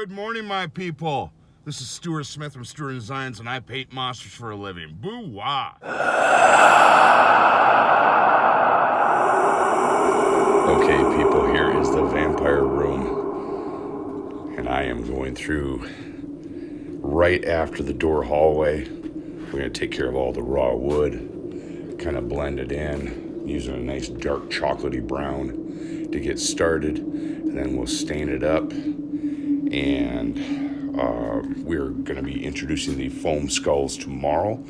Good morning, my people. This is Stuart Smith from Stuart Designs, and I paint monsters for a living. Boo-wah! Okay, people, here is the vampire room. And I am going through right after the door hallway. We're going to take care of all the raw wood, kind of blend it in, using a nice dark chocolatey brown to get started. And then we'll stain it up. And we're going to be introducing the foam skulls tomorrow,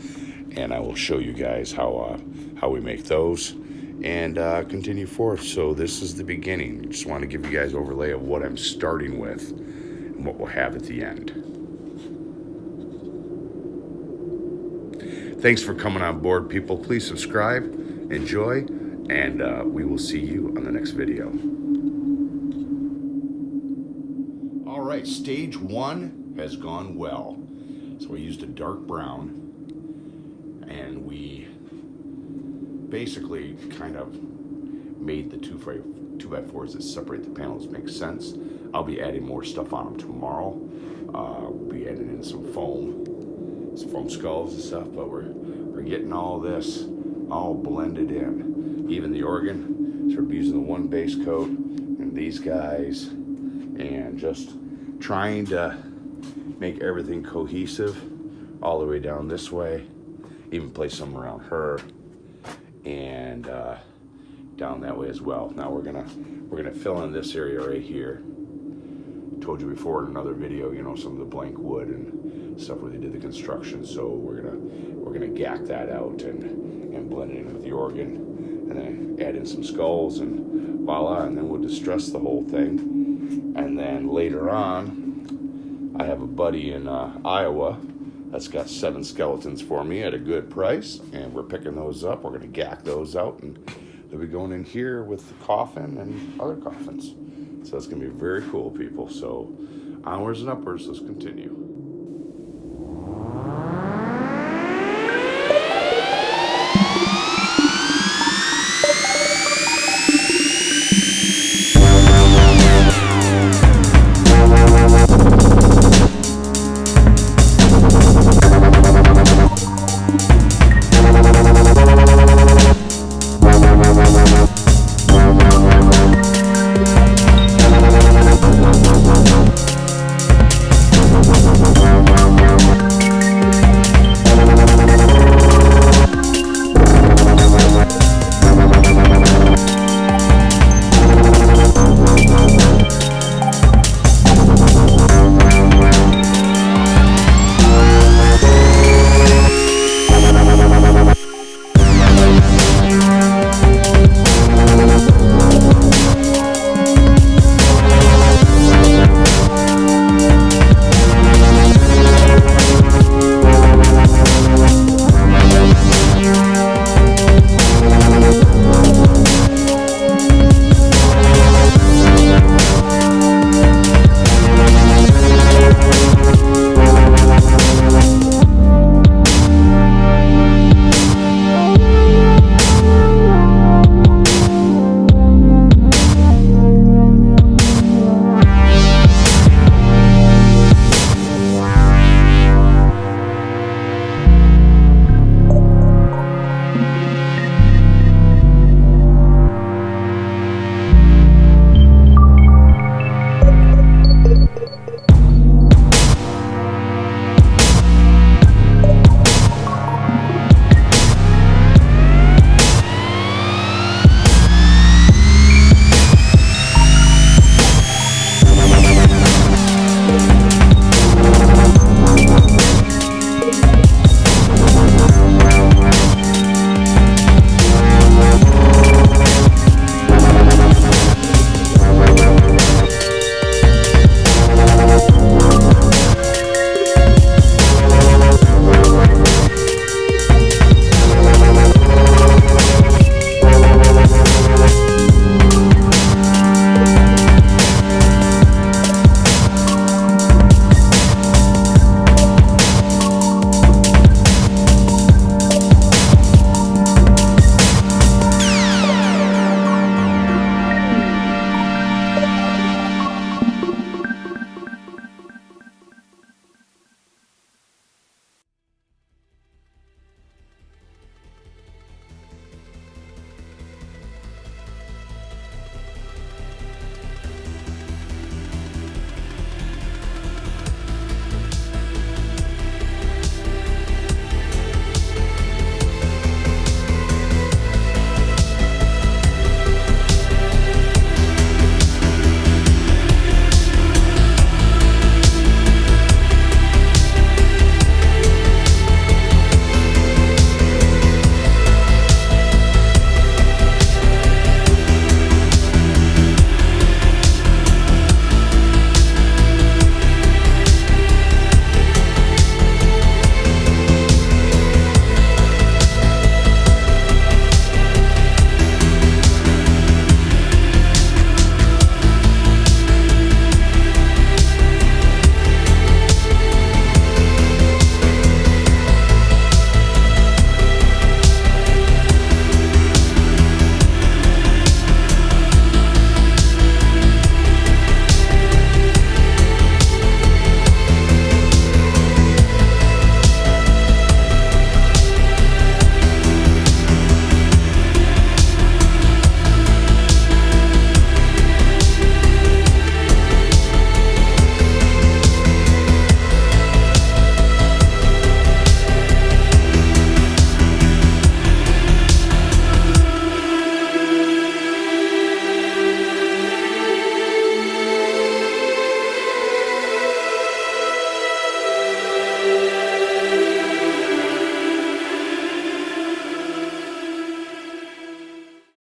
and I will show you guys how we make those and continue forth. So this is the beginning. Just want to give you guys an overlay of what I'm starting with and what we'll have at the end. Thanks for coming on board, people. Please subscribe, enjoy, and we will see you on the next video. All right, stage one has gone well. So we used a dark brown, and we basically kind of made the 2x4s that separate the panels make sense. I'll be adding more stuff on them tomorrow. We'll be adding in some foam skulls and stuff, but we're getting all this all blended in. Even the organ, so we're using the one base coat and these guys, and just trying to make everything cohesive all the way down this way. Even place some around her and down that way as well. Now we're gonna fill in this area right here. Told you before in another video, you know, some of the blank wood and stuff where they did the construction. So we're gonna gack that out and blend it in with the organ, and then add in some skulls, and voila, and then we'll distress the whole thing. And then later on, I have a buddy in Iowa that's got 7 skeletons for me at a good price, and we're picking those up. We're going to gack those out, and they'll be going in here with the coffin and other coffins. So it's going to be very cool, people. So onwards and upwards, let's continue.